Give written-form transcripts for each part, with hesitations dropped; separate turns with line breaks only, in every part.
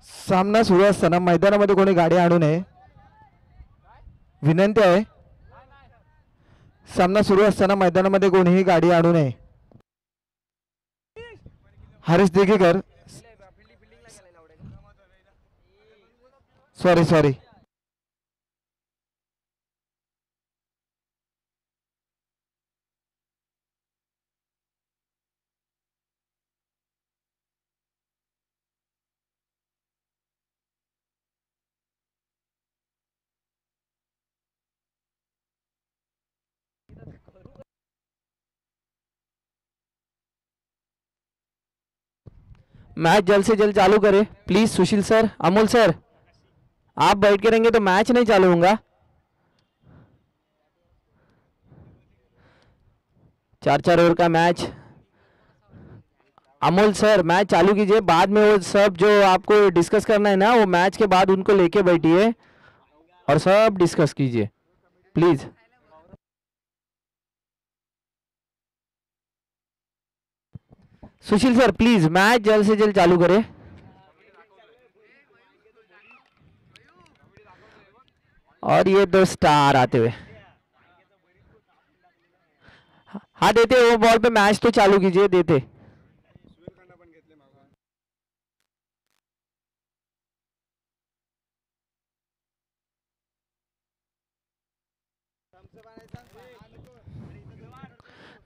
सामना सुरू असताना मैदानामध्ये कोणी गाडी आणू नये विनंती आहे. सामना सुरू असताना मैदानामध्ये कोणीही गाडी आणू नये. हरीश दिघेकर सॉरी मैच जल्द से जल्द चालू करें please. Sushil sir, Amol sir, आप बैठ के रहेंगे तो मैच नहीं चालू होगा. 4-4 ओवर का मैच. अमोल सर मैच चालू कीजिए. बाद में वो सब जो आपको डिस्कस करना है ना, वो मैच के बाद उनको लेके बैठिए और सब डिस्कस कीजिए please. Sushil sir please match जल्द से जल्द चालू करें. और ये 2 स्टार आते हुए, हाँ देते वो बॉल पे मैच तो चालू कीजिए. देते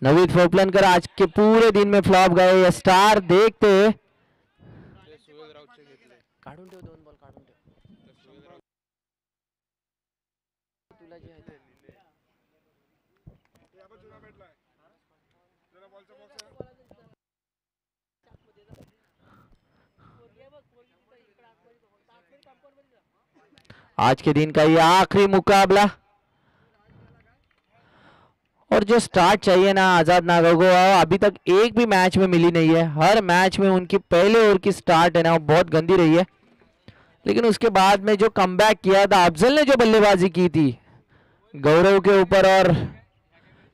नवीद फोपलनकर आज के पूरे दिन में फ्लॉप गए. ये स्टार देखते काढून ठेव. 2 बॉल काढून ठेव. तुला जे आहे आज के दिन का ये आखिरी मुकाबला. और जो स्टार्ट चाहिए ना आजाद नागर को, अभी तक एक भी मैच में मिली नहीं है. हर मैच में उनकी पहले ओवर की स्टार्ट है ना, वो बहुत गंदी रही है. लेकिन उसके बाद में जो कमबैक किया था अफजल ने, जो बल्लेबाजी की थी गौरव के ऊपर और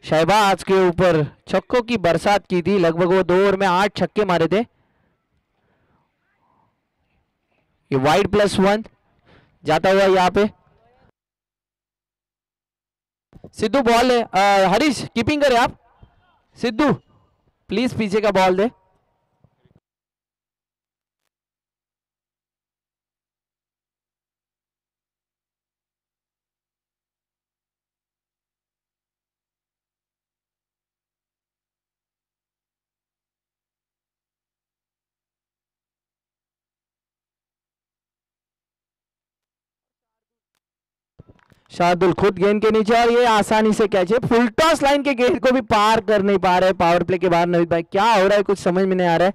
शहबाज के ऊपर, छक्कों की बरसात की थी. लगभग वो 2 ओवर में 8 छक्के मारे थे. ये वाइड +1 जाता हुआ यहाँ पे सिद्धू बॉल है. हरीश कीपिंग करे आप. सिद्धू प्लीज पीछे का बॉल दे. शार्दुल खुद गेंद के नीचे और ये आसानी से कैच है. फुल टॉस लाइन के गेंद को भी पार कर नहीं पा रहे. पावर प्ले के बाहर नवीद भाई, क्या हो रहा है कुछ समझ में नहीं आ रहा है.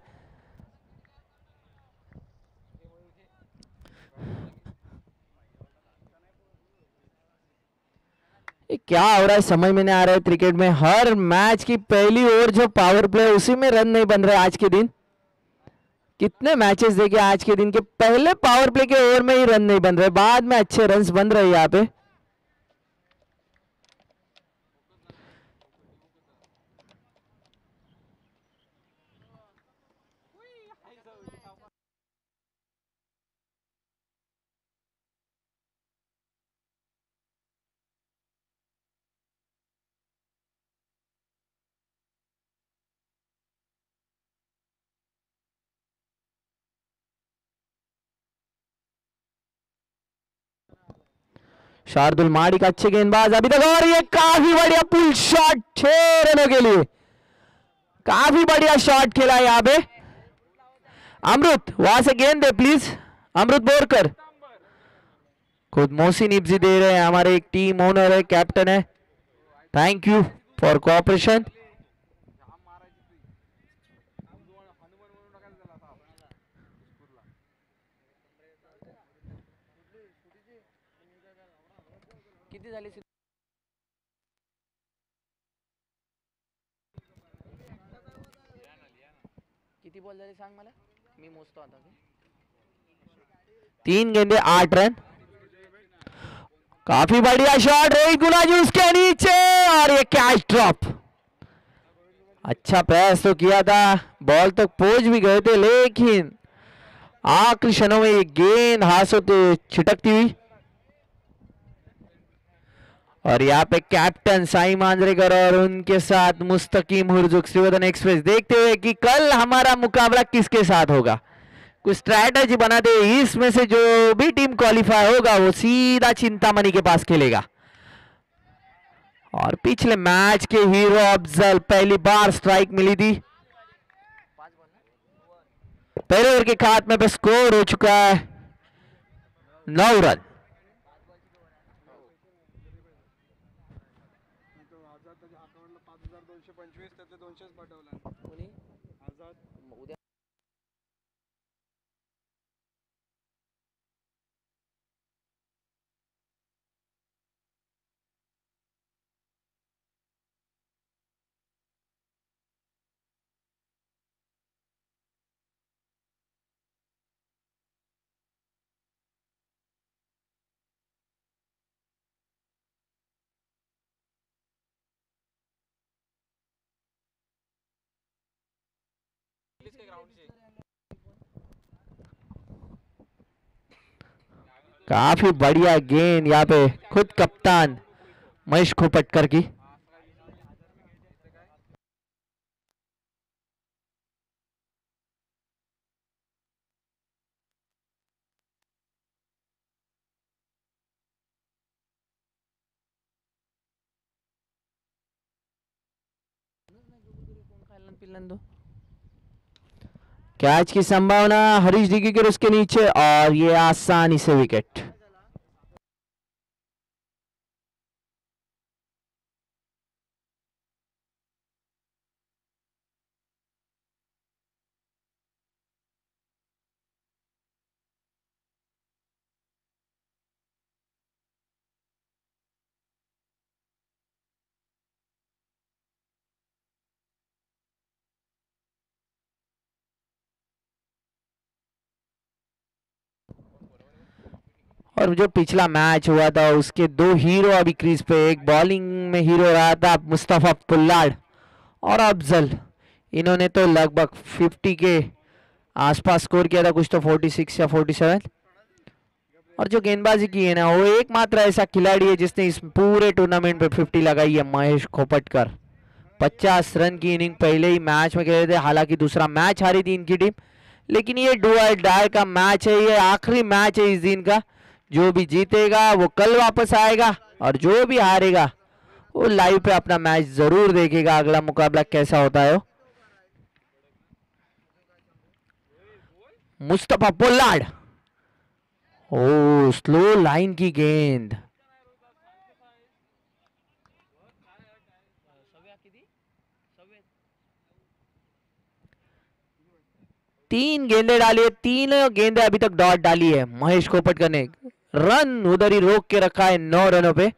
ये क्या हो रहा है समझ में नहीं आ रहा है. क्रिकेट में हर मैच की पहली ओवर जो पावर प्ले है उसी में रन नहीं बन रहे. आज के दिन कितने मैचेस देखे, आज के दिन के पहले पावर प्ले के ओवर में ही रन नहीं बन रहे, बाद में अच्छे रन्स बन रहे यहाँ पे. शार्दुल माडिक अच्छे गेंदबाज अभी तक, और ये काफी बढ़िया पुल शॉट 6 रनों के लिए. काफी बढ़िया शॉट खेला यहाँ पे. अमृत वहां से गेंद दे प्लीज. अमृत बोरकर खुद मोहसिन इब्जी दे रहे हैं. हमारे एक टीम ओनर है, कैप्टन है. Thank you for cooperation. किती झाली किती बॉल झाले सांग मला, मी मोजतो आता. 3 गेंदे 8 रन. काफी बढ़िया शॉट रोहित गुलाजी उसके नीचे और ये कैच ड्रॉप. अच्छा प्रयास तो किया था, बॉल तक पहुंच भी गए थे, लेकिन आखिरी क्षणों में ये गेंद हाथों से छिटकती हुई, और यहाँ पे कैप्टन साई मांजरेकर और उनके साथ मुस्तकीम हुर्जुक श्रीवर्धन एक्सप्रेस देखते हुए कि कल हमारा मुकाबला किसके साथ होगा, कुछ स्ट्रैटेजी बनाते हुए इसमें से जो भी टीम क्वालिफाई होगा वो सीधा चिंतामणि के पास खेलेगा। और पिछले मैच के हीरो अफजल पहली बार स्ट्राइक मिली थी, पहले ओवर के खात्मे पे स्कोर हो चुका है 9 रन। काफी बढ़िया गेंद यहाँ पे खुद कप्तान महेश खोपटकर की। कैच की संभावना हरीश दिग्गिकर उसके नीचे, और ये आसानी से विकेट। और जो पिछला मैच हुआ था उसके दो हीरो अभी क्रीज पे, एक बॉलिंग में हीरो रहा था मुस्तफा पुल्लाड और अफजल, इन्होंने तो लगभग 50 के आसपास स्कोर किया था, कुछ तो 46 या 47। और जो गेंदबाजी की है ना वो एकमात्र ऐसा खिलाड़ी है जिसने इस पूरे टूर्नामेंट पे 50 लगाई है, महेश खोपटकर। 50 रन की इनिंग पहले ही मैच में खेले थे, हालांकि दूसरा मैच हारी थी इनकी टीम, लेकिन ये डू और डाई का मैच है, ये आखिरी मैच है इस दिन का। जो भी जीतेगा वो कल वापस आएगा और जो भी हारेगा वो लाइव पे अपना मैच जरूर देखेगा, अगला मुकाबला कैसा होता है। मुस्तफा पोलार्ड, ओ स्लो लाइन की गेंद, तीन गेंदे डाली है, तीनों गेंदे अभी तक डॉट डाली है महेश खोपटकर ने, रन उधर ही रोक के रखा है 9 रनों पे।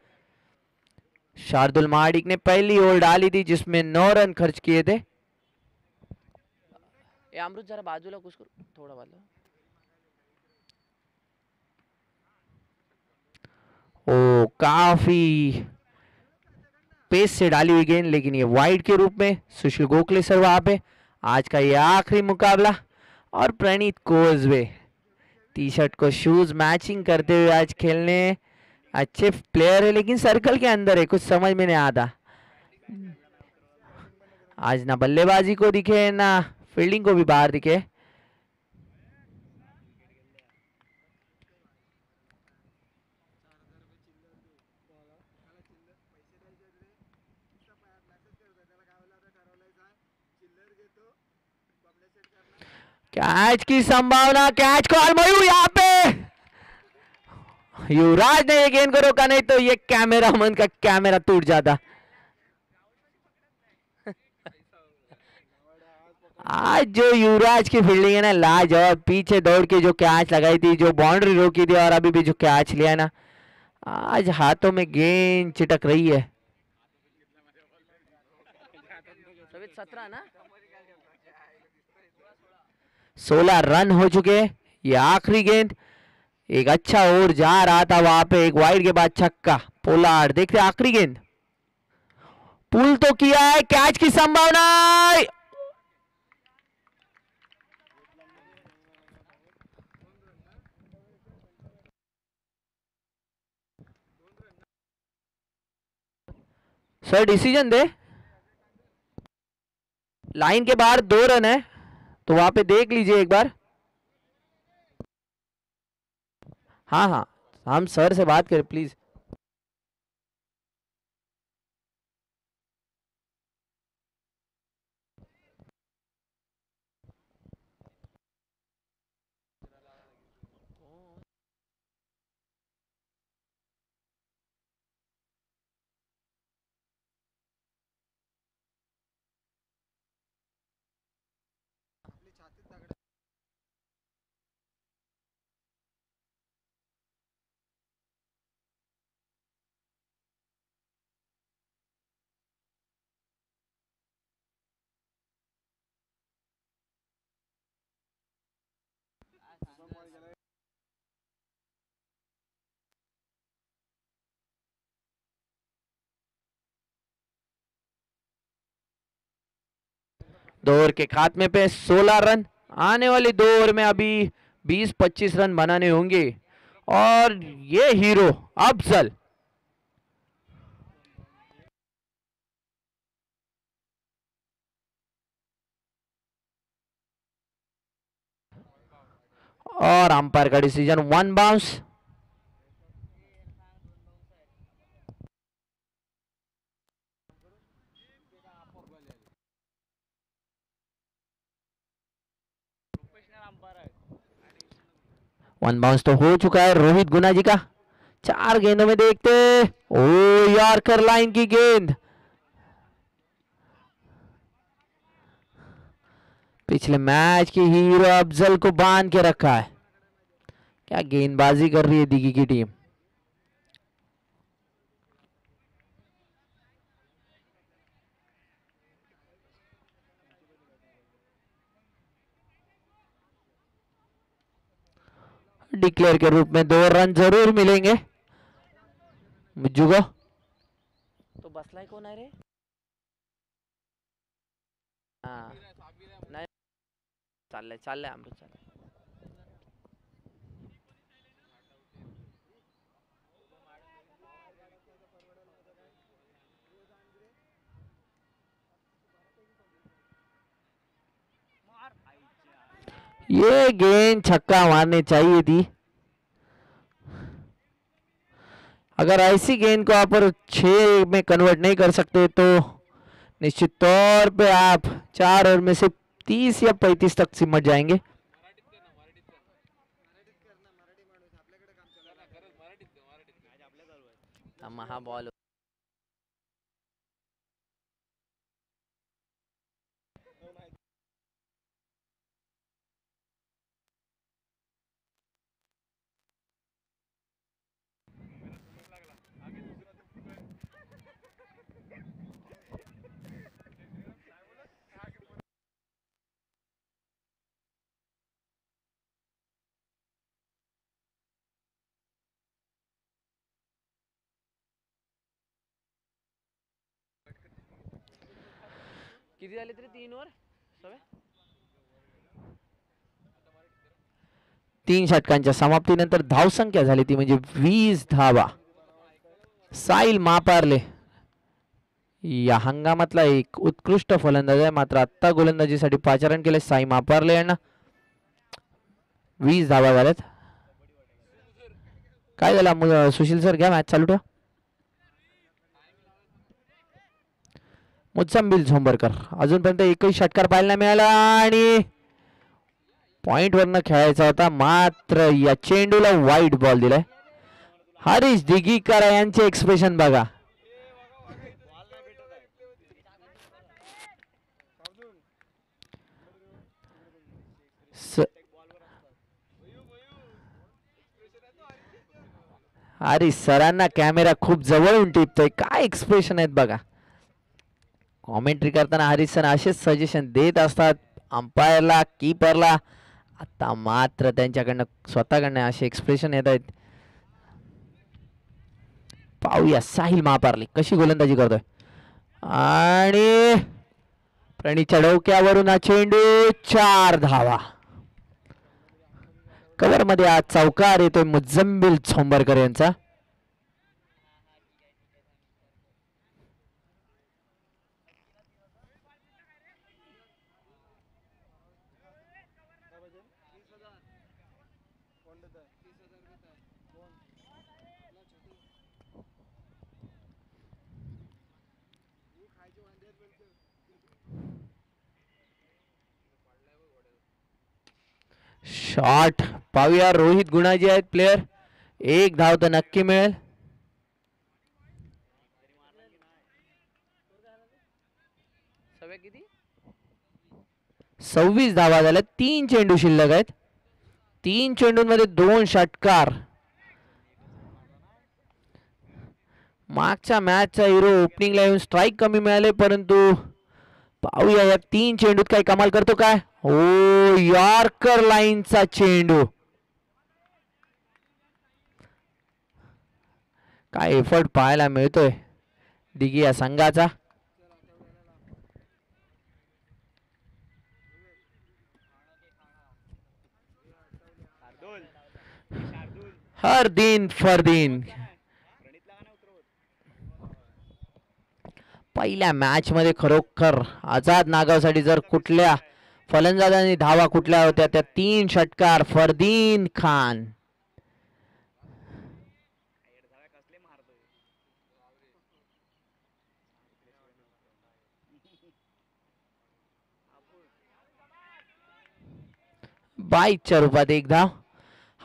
शार्दुल महाडिक ने पहली ओवर डाली थी जिसमें 9 रन खर्च किए थे। अमृत जरा बाजूला कुछ थोड़ा वाला, ओ काफी पेस से डाली हुई गेंद, लेकिन ये वाइड के रूप में सुशील गोखले सर वहां पे। आज का ये आखिरी मुकाबला, और प्रणीत कोजवे टी शर्ट को शूज मैचिंग करते हुए आज खेलने अच्छे प्लेयर है, लेकिन सर्कल के अंदर है, कुछ समझ में नहीं आता। आज ना बल्लेबाजी को दिखे ना फील्डिंग को भी बाहर दिखे। कैच की संभावना, कैच को अलमयू, यहाँ पे युवराज ने ये गेंद को रोका, नहीं तो ये कैमरा मन का कैमरा टूट जाता। आज जो युवराज की फील्डिंग है ना लाजवाब, पीछे दौड़ के जो कैच लगाई थी, जो बाउंड्री रोकी थी, और अभी भी जो कैच लिया ना, आज हाथों में गेंद चिटक रही है। 17 ना, 16 रन हो चुके। ये आखिरी गेंद, एक अच्छा ओवर जा रहा था वहां पे, एक वाइड के बाद छक्का। पोलार्ड देखते आखिरी गेंद, पुल तो किया है, कैच की संभावना, सर डिसीजन दे। लाइन के बाहर 2 रन है, तो वहां पे देख लीजिए एक बार। हाँ हाँ, हम सर से बात करें प्लीज। दो ओवर के खात्मे पे 16 रन। आने वाली 2 ओवर में अभी 20-25 रन बनाने होंगे। और ये हीरो अफजल, और अंपायर का डिसीजन 1 बाउंस। वन बाउंस तो हो चुका है रोहित गुना जी का। 4 गेंदों में देखते। ओ यॉर्कर लाइन की गेंद, पिछले मैच के हीरो अफजल को बांध के रखा है। क्या गेंदबाजी कर रही है दिघी की टीम। डिक्लेयर के रूप में 2 रन जरूर मिलेंगे मुझू को। तो बसलाय कौन है रे? हाँ नाही, चाललंय चाललंय अमृत चाललंय। ये गेंद छक्का मारनी चाहिए थी। अगर ऐसी गेंद को आप 6 में कन्वर्ट नहीं कर सकते तो निश्चित तौर पे आप 4 ओवर में से 30 या 35 तक सिमट जाएंगे। महाबॉल किती झाले तरी 3 ओव्हर सगळे 3 षटकांच्या समाप्तीनंतर धावसंख्या झाली ती म्हणजे 20 धावा। साहिल मापारले या हंगामातला एक उत्कृष्ट फलंदाज आहे, मात्र आता गोलंदाजीसाठी पाचारण केले साई मापारले यांना। 20 धावा झाल्यात। काय झालं सुशील सर, घ्या मॅच चालू ठेवा। मुत्संबिल झोंबरकर अजूनपर्यंत एकही षटकार पाहायला मिळाला आणि पॉइंट वरनं खेळायचा होता, मात्र या चेंडूला वाईट बॉल दिलाय। हरीश दिघीकर यांचे एक्सप्रेशन बघा। हरीश सरांना कॅमेरा खूप जवळून टिपतोय, काय एक्सप्रेशन आहेत बघा। कॉमेंट्री करताना हरीश सर असेच सजेशन देत असतात अंपायरला, कीपरला। आता मात्र त्यांच्याकडनं स्वतःकडनं असे एक्सप्रेशन येत आहेत। पाहूया साहिल महापारले कशी गोलंदाजी करतोय आणि प्रणीतच्या डोक्यावरून हा चेंडू 4 धावा। कव्हर मध्ये आज चौकार येतोय मुझम्बिल झोंबरकर यांचा। शॉट पाहूया. रोहित गुणाजी आहेत प्लेयर. एक धाव तर नक्की मिळेल. किती 26 धावा झाल्या. 3 चेंडू शिल्लक आहेत. 3 चेंडूंमध्ये 2 षटकार. मागच्या मॅचचा हिरो ओपनिंगला येऊन स्ट्राईक कमी मिळाले, परंतु पाहूया या 3 चेंडूत काय कमाल करतो काय. हो, यॉर्कर लाईनचा चेंडू. काय एफर्ट पाहायला मिळतोय दिघी या संघाचा. हर दिन फरदीन. पहिल्या मॅच मध्ये खरोखर आझाद नागावसाठी जर कुठल्या फलंदाजांनी धावा कुठल्या होत्या त्या 3 षटकार. फरदीन खान. बाईकच्या रूपात एक धाव.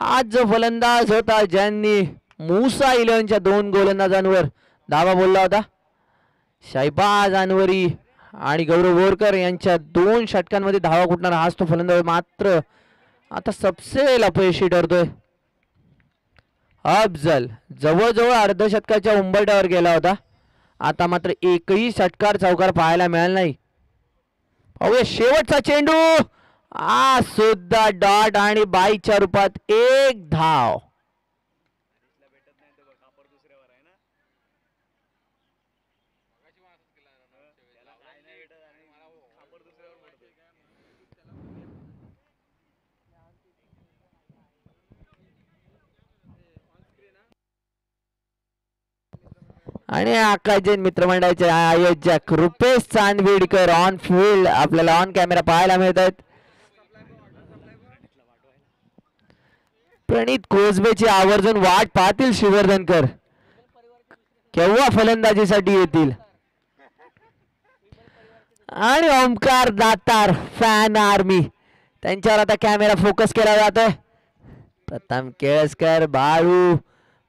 हाच जो फलंदाज होता ज्यांनी मुसा 11च्या 2 गोलंदाजांवर धावा बोलला होता. शहबाज अनवरी आणि गौरव बोरकर यांच्या 2 षटकांमध्ये धावा कुठणार हाच तो फलंदाज. मात्र आता सबसे अपयशी ठरतोय. अफजल जवळजवळ अर्धशतकाच्या उंबरठ्यावर गेला होता. आता मात्र एकही षटकार चौकार पाहायला मिळाला नाही. पाहूया शेवटचा चेंडू. सुद्धा डॉट आणि बाईच्या रूपात एक धाव. आणि आकाश जैन मित्रमंडळाचे आयोजक रुपेश चांदविडकर ऑन फील्ड आपल्याला ऑन कॅमेरा पाहायला मिळत आहेत. प्रणित कोसबेची आवर्जून वाट पाहतील शिवर्धनकर, केव्हा फलंदाजीसाठी येतील. आणि ओमकार दातार फॅन आर्मी त्यांच्यावर आता कॅमेरा फोकस केला जातोय. प्रथम केळसकर, बाळू,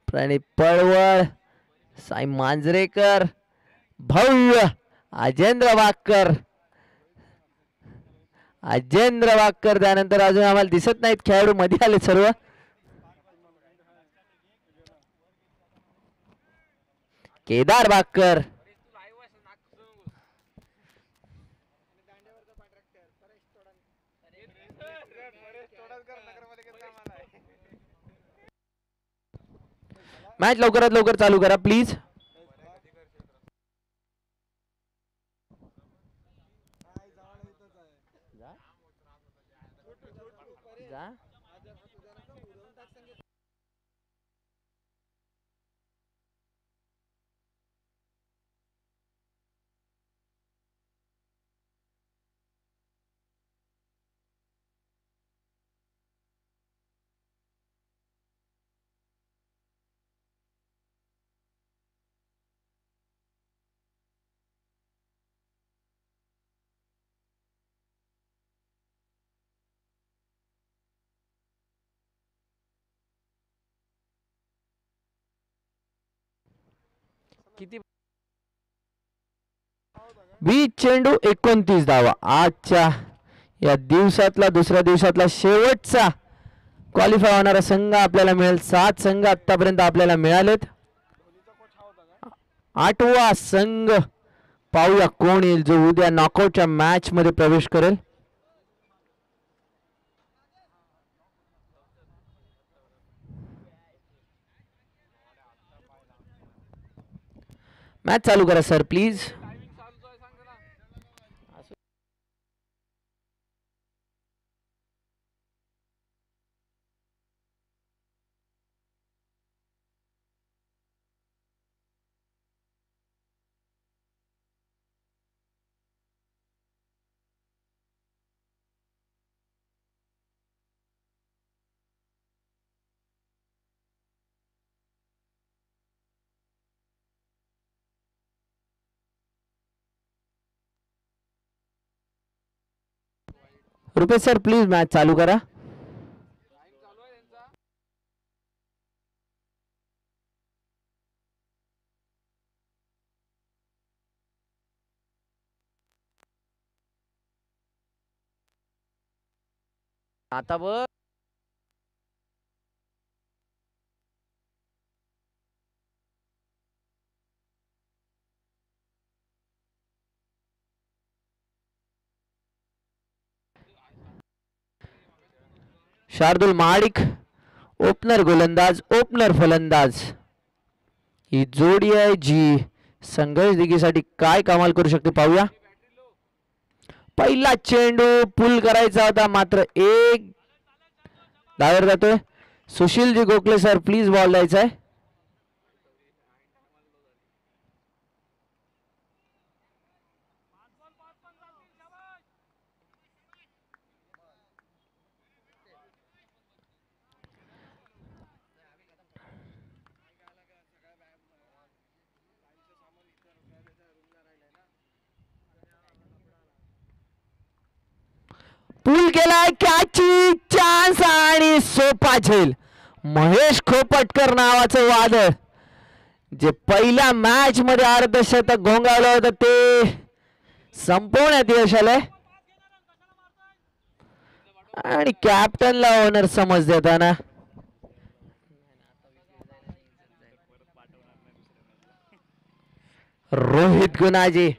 प्रणित पळवळ, साई मांजरेकर, भव्य, अजेंद्र वाक्कर त्यानंतर अजून आम्हाला दिसत नाहीत खेळाडू मध्ये आले सर्व. केदार बाक्कर, मॅच लवकरात लवकर चालू करा प्लीज. किती 20 चेंडू 29 धावा. आजच्या या दिवसातला दुसऱ्या दिवसातला शेवटचा क्वालिफाय होणारा संघ आपल्याला मिळेल. 7 संघ आतापर्यंत आपल्याला मिळालेत. 8वा संघ पाहूया कोण येईल जो उद्या नॉकआउटच्या मॅच मध्ये प्रवेश करेल. मॅच चालू करा sir please. Rupesh sir please match चालू करा. आता बघ शार्दुल महाडिक ओपनर गोलंदाज ओपनर फलंदाज ही जोडी आहे जी संघर्ष दिघीसाठी काय कमाल करू शकते पाहूया. पहिला चेंडू पुल करायचा होता मात्र एक डायवर जातोय. सुशीलजी गोखले सर प्लीज बॉल द्यायचा आहे. पूल केलाय कॅची चान्स आणि सोपा झेल. महेश खोपटकर नावाचं वादळ जे पहिल्या मॅच मध्ये अर्धशतक घोंगावलं होतं ते संपवण्यात यश आलंय आणि कॅप्टनला ओनर समज देताना रोहित गुनाजी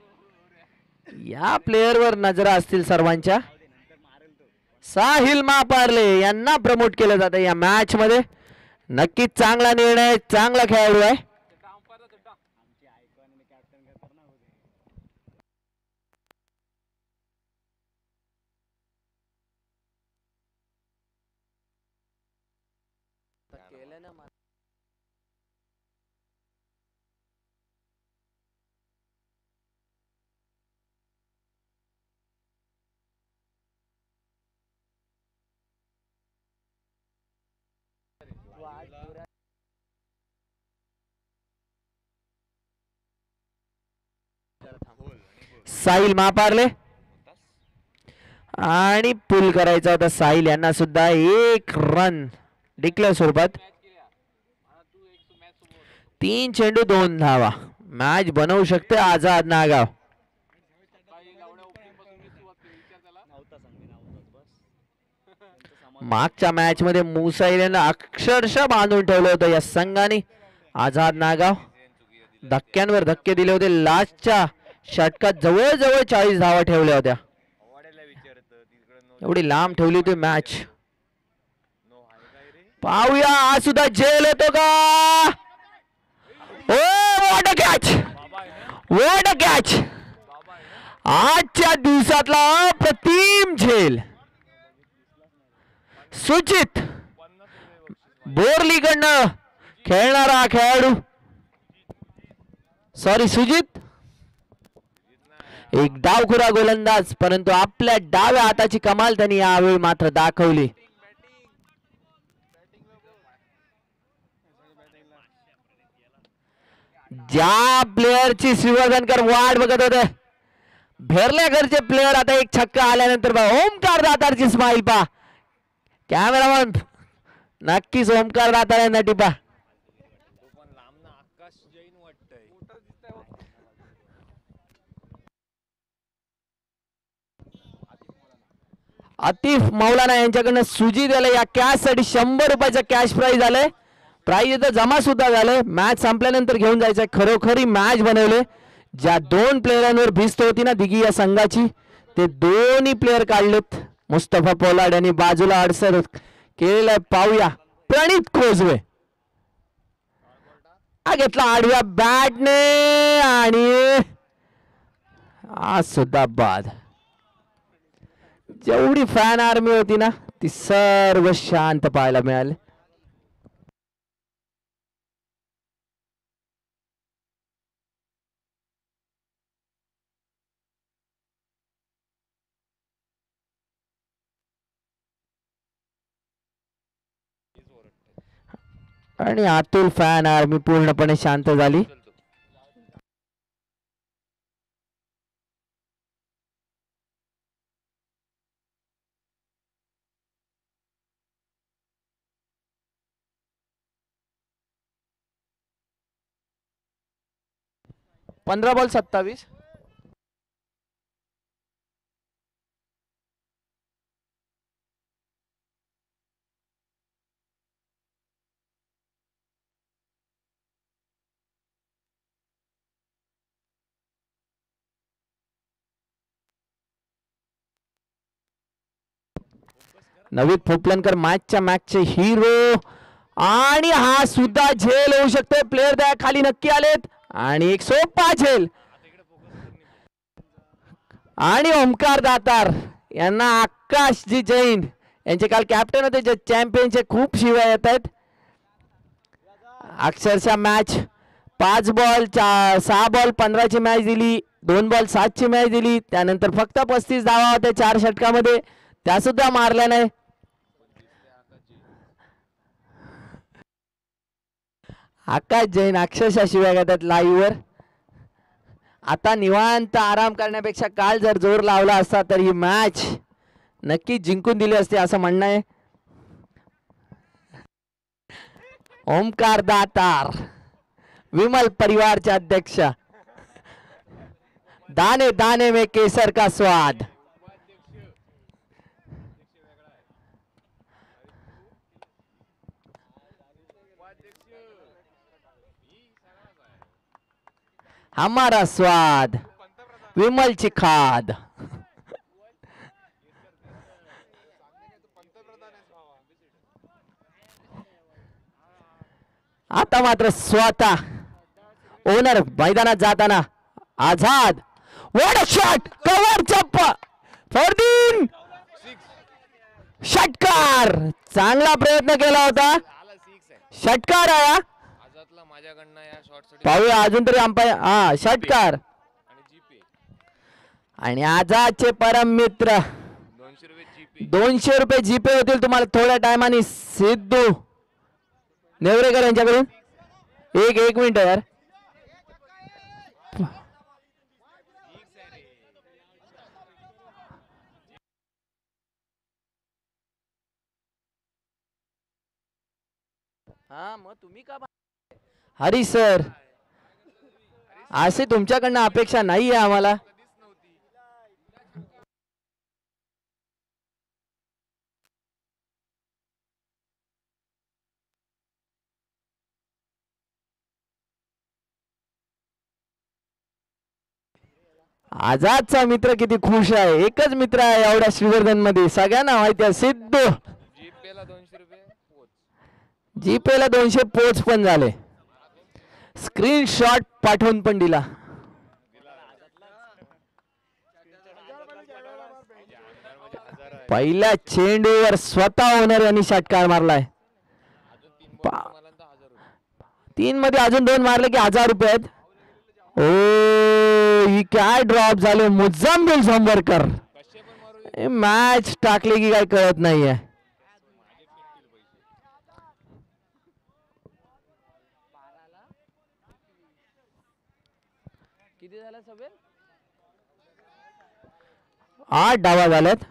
या प्लेयरवर नजरा असतील सर्वांच्या. साहिल महापार्ले यांना प्रमोट केलं जातं या मॅच मध्ये. नक्कीच चांगला निर्णय चांगला खेळाडू आहे. साहिल महापार्ले आणि पुल करायचा होता साहिल यांना सुद्धा एक रन डिक्लेअर स्वरूपात. 3 चेंडू 2 धावा मॅच बनवू शकते आझाद नागाव. मागच्या मॅच मध्ये मुसाईलनं अक्षरशः बांधून ठेवलं होतं या संघाने. आझाद नागाव धक्क्यांवर धक्के दिले होते. लास्टच्या षटकात जवळजवळ 40 धावा ठेवल्या होत्या. एवढी लांब ठेवली होती मॅच. पाहूया हा सुद्धा झेल येतो का. Oh what a catch what a catch. आजच्या दिवसातला अप्रतिम झेल. सुजित बोरलीकडनं खेळणारा खेळाडू सॉरी सुजित एक डावखुरा गोलंदाज परंतु आपल्या डाव्या हाताची कमाल त्यांनी यावेळी मात्र दाखवली. ज्या प्लेयरची श्रीवर्धनकर वाट बघत होते भेरलेकरचे प्लेयर आता एक छक्का आल्यानंतर ओमकार दातारची स्माइल पा. कॅमेरामन नक्कीच ओमकार दातार टिपा. आतिफ मौलाना यांच्याकडनं सुजित याला या कॅश साठी 100 रुपयाचं कॅश प्राइज आलंय. प्राइज इथं जमा सुद्धा झालंय. मॅच संपल्यानंतर घेऊन जायचंय. खरोखरी मॅच बनवले. ज्या 2 प्लेयरांवर भिस्त होती ना दिघी या संघाची ते दोन्ही प्लेयर काढलेत. मुस्तफा पोलाड यांनी बाजूला अडसर केलेला पाहूया. प्रणित खोजवे हा घेतला आडव्या बॅटने आणि आज सुद्धा बाद. जेवढी फॅन आर्मी होती ना ती सर्व शांत पाहायला मिळाले. आणि आतुल फॅन आर्मी पूर्णपणे शांत झाली. 15 बॉल 27. नवीन पोपलनकर मॅचच्या मॅचचे हिरो आणि हा सुद्धा झेल होऊ शकते. प्लेयर त्या खाली नक्की आलेत आणि एक सोपा झेल आणि ओमकार दातार यांना आकाशजी जैन यांचे काल कॅप्टन होते जे चॅम्पियनचे खूप शिवाय येत आहेत. अक्षरशः मॅच 5 बॉल 6 बॉल 15 ची मॅच दिली, 2 बॉल 7 ची मॅच दिली, त्यानंतर फक्त 35 धावा होत्या 4 षटकामध्ये, त्या सुद्धा मारल्या नाही. आकाश जैन अक्षरशः शिवाय घेतात लाईव्ह वर. आता निवांत आराम करण्यापेक्षा काल जर जोर लावला असता तर ही मॅच नक्की जिंकून दिली असते असं म्हणणं आहे. ओमकार दातार विमल परिवारचे अध्यक्ष. दाने दाने में केसर का स्वाद. हमारा स्वाद विमलची खाद. आता मात्र स्वतः ओनर मैदानात जाताना Azad. What a shot. Cover चप्प फरदीन षटकार. चांगला प्रयत्न केला होता, षटकार आया. पाहूया अजून तरी अंपायर. हा षटकार. आणि आझादचे परम मित्र 200 रुपये जीपे होतील तुम्हाला थोड्या टायमाने. सिद्धू नेवरेकर यांच्याकडून. एक मिनिट यार. हा मग तुम्ही का हरी सर असे तुमच्याकडनं अपेक्षा नाही आहे आम्हाला. आझादचा मित्र किती खुश आहे. एकच मित्र आहे एवढ्या श्रीवर्धन मध्ये, सगळ्यांना माहिती आहे. सिद्धू जीपेला 200 पोच पण झाले. स्क्रीनशॉट पाठवून पण दिला. पहिल्या चेंडूवर स्वतः ओनर यांनी षटकार मारलाय. 3 मध्ये अजून 2 मारले की 1000 रुपये आहेत. ओ ही काय ड्रॉप झाले. मुझम्मिल झंबरकर मॅच टाकले की काय कळत नाहीये. किती झाला सगळे 8 डावा झाल्यात.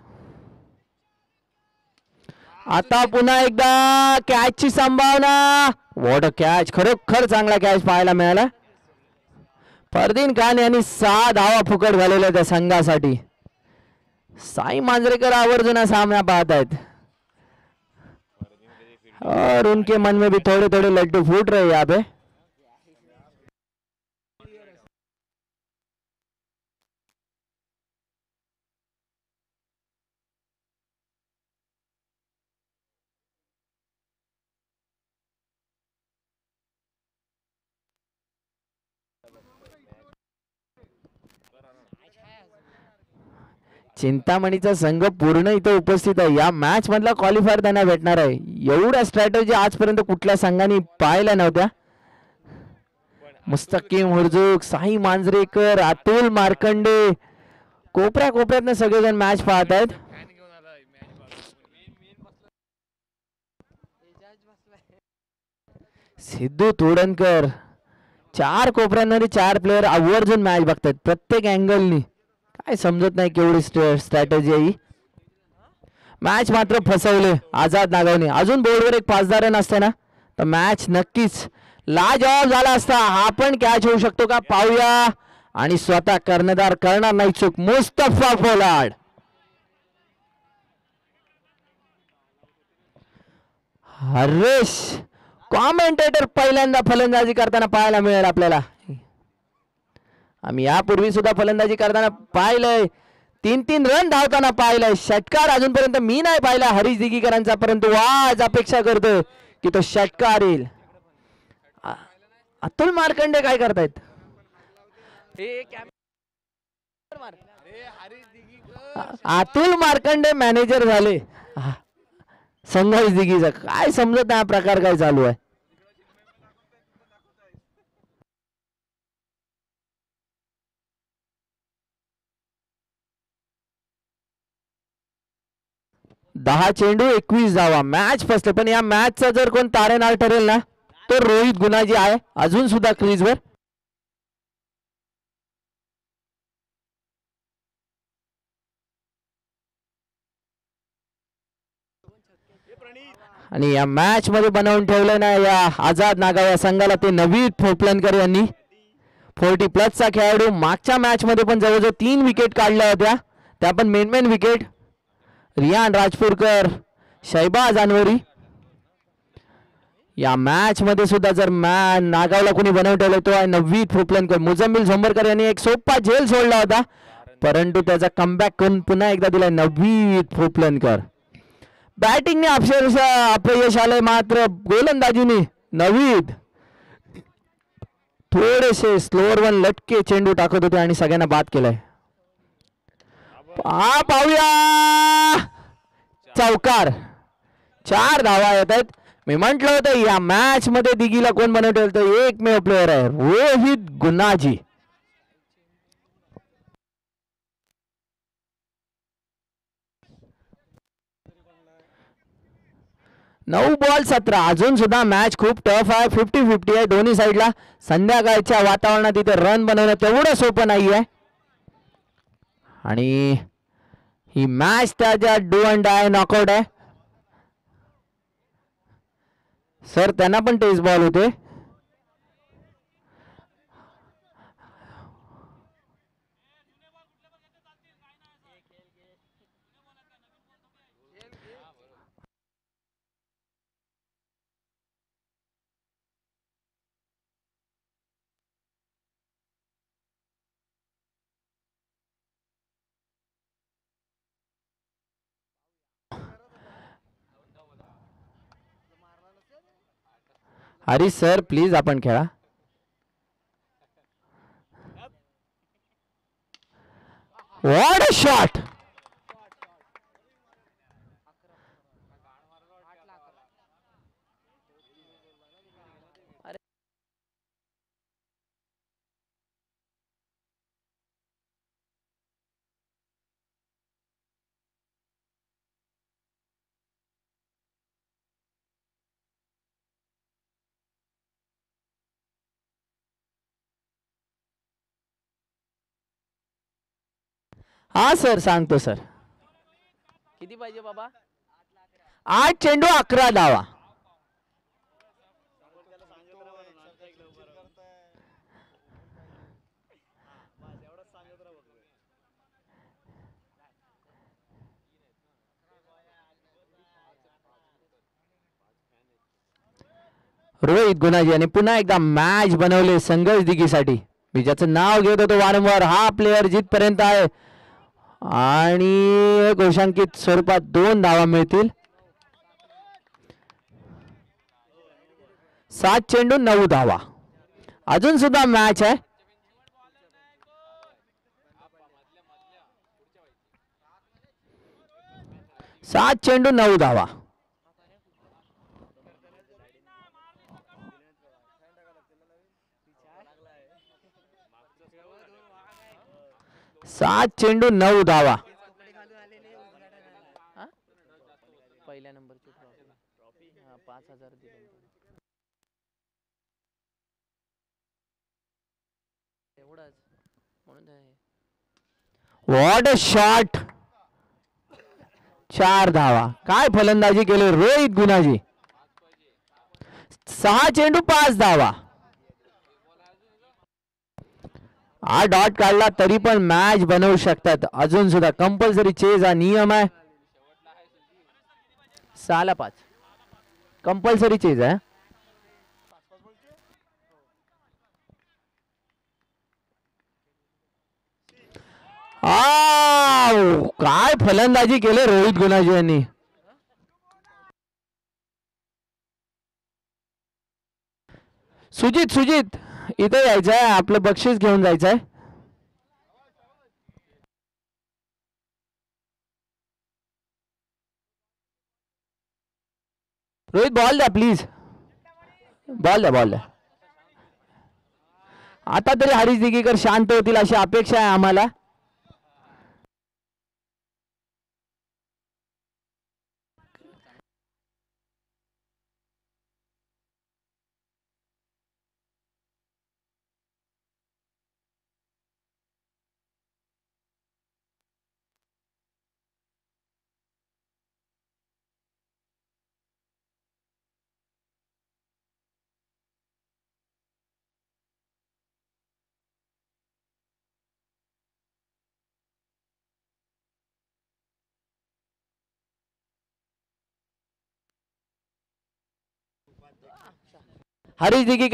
आता पुन्हा एकदा कॅचची संभावना. What a catch. खरोखर चांगला कॅच पाहायला मिळाला. फरदीन खान यांनी 6 धावा फुकट घालवल्या त्या संघासाठी. साई मांजरेकर आवर्जून सामना पाहत आहेत और उनके मन में भी थोड़े थोड़े लड्डू फूट रहे यहाँ पे. चिंतामणीचा संघ पूर्ण इथे उपस्थित आहे. या मॅच मधला क्वालिफायर त्यांना भेटणार आहे. एवढ्या स्ट्रॅटेजी आजपर्यंत कुठल्या संघाने पाहिल्या नव्हत्या. मुस्तकीम हुरजुक, साई मांजरेकर, अतुल मार्कंडे, कोपऱ्या कोपऱ्यातनं सगळेजण मॅच पाहत आहेत. सिद्धू तोडणकर 4 कोपऱ्यांमध्ये 4 प्लेयर आवर्जून मॅच बघतात प्रत्येक अँगलनी. काय समजत नाही केवढी स्ट्रॅटेजी आहे. मॅच मात्र फसवले आझाद नागावने. अजून बोर्डवर एक 5-10 रन असते ना तर मॅच नक्कीच लाजवाब झाला असता. हा पण कॅच होऊ शकतो का पाहूया. आणि स्वतः कर्णधार करणार नाही चूक. मुस्तफा पोलार्ड. हरेश कॉमेंटेटर पहिल्यांदा फलंदाजी करताना पाहायला मिळेल आपल्याला. आम्ही यापूर्वी सुद्धा फलंदाजी करताना पाहिलंय, 3-3 रन धावताना पाहिलंय. षटकार अजूनपर्यंत मी नाही पाहिला हरीश दिघीकरांचा, परंतु आज अपेक्षा करतोय की तो षटकार येईल. अतुल मार्कंडे काय करतायत? अतुल मार्कंडे मॅनेजर झाले संघर्ष दिघीचा. काय समजत नाही प्रकार काय चालू आहे. दहा चेंडू 21 धावा. मॅच फसले, पण या मॅचचा जर कोण तारेनार ठरेल ना तो रोहित गुणाजी आहे अजून सुद्धा क्रीजवर. आणि या मॅच मध्ये बनवून ठेवलं ना या आझाद नागाव या संघाला ते नवीन पोपलनकर यांनी. 40+ चा खेळाडू. मागच्या मॅच मध्ये पण जवळजवळ 3 विकेट काढल्या होत्या, त्या पण मेन विकेट. रियान राजपूरकर, शहबाज अनवरी. या मॅच मध्ये सुद्धा जर नागावला कोणी बनवून ठेवलं तो आहे नववीत पोपलनकर. मुजम्मिल झोंबरकर यांनी एक सोपा झेल सोडला होता, परंतु त्याचा कमबॅक करून पुन्हा एकदा दिलाय नववीत पोपलनकर. बॅटिंगने अक्षरशः अपयश आलंय, मात्र गोलंदाजीने नववीत थोडेसे स्लोअर वन लटके चेंडू टाकत होते आणि सगळ्यांना बाद केलाय. पाहूया चौकार. 4 धावा येत आहेत. मी म्हंटल होतं या मॅच मध्ये दिघीला कोण बनवलं तर एकमेव प्लेअर आहे रोहित गुणाजी. 9 बॉल 17. अजून सुद्धा मॅच खूप टफ आहे. 50-50 आहे दोन्ही साईडला. संध्याकाळच्या वातावरणात इथे रन बनवणं तेवढं सोपं नाही आहे. आणि ही मॅच त्याच्या डू अँड डाय नॉकआउट आहे. सर त्यांना पण टेस्ट बॉल होते. हरीश सर प्लीज आपण खेळा. What a shot. हा सर सांगतो सर. किती पाहिजे बाबा? 8 चेंडू 11 धावा. रोहित गुणाजी आणि पुन्हा एकदा मॅच बनवले संघर्ष दिघीसाठी. मी ज्याचं नाव घेत होतो वारंवार हा प्लेअर जिथपर्यंत आहे आणि घोषांकित स्वरूपात 2 धावा मिळतील. 7 चेंडू 9 धावा. अजून सुद्धा मॅच आहे. 7 चेंडू 9 धावा. 7 चेंडू 9 धावा. पहिल्या नंबरची ट्रॉफी 5000 दिले. एवढाच म्हणून व्हॉट अ शॉट. 4 धावा. काय फलंदाजी केली रोहित गुणाजी. 6 चेंडू 5 धावा. हा डॉट काढला तरी पण मॅच बनवू शकतात अजून सुद्धा. कंपल्सरी चेज हा नियम आहे. 6-5 कंपल्सरी चेज आहे. काय फलंदाजी केले रोहित गुणाजी यांनी. सुजित सुजित इथे यायचं आहे. आपलं बक्षीस घेऊन जायचं आहे. रोहित बॉल द्या प्लीज. बॉल द्या बॉल द्या. आता तरी हरीश दिघीकर शांत होतील अशी अपेक्षा आहे आम्हाला. हरीश दिघीकर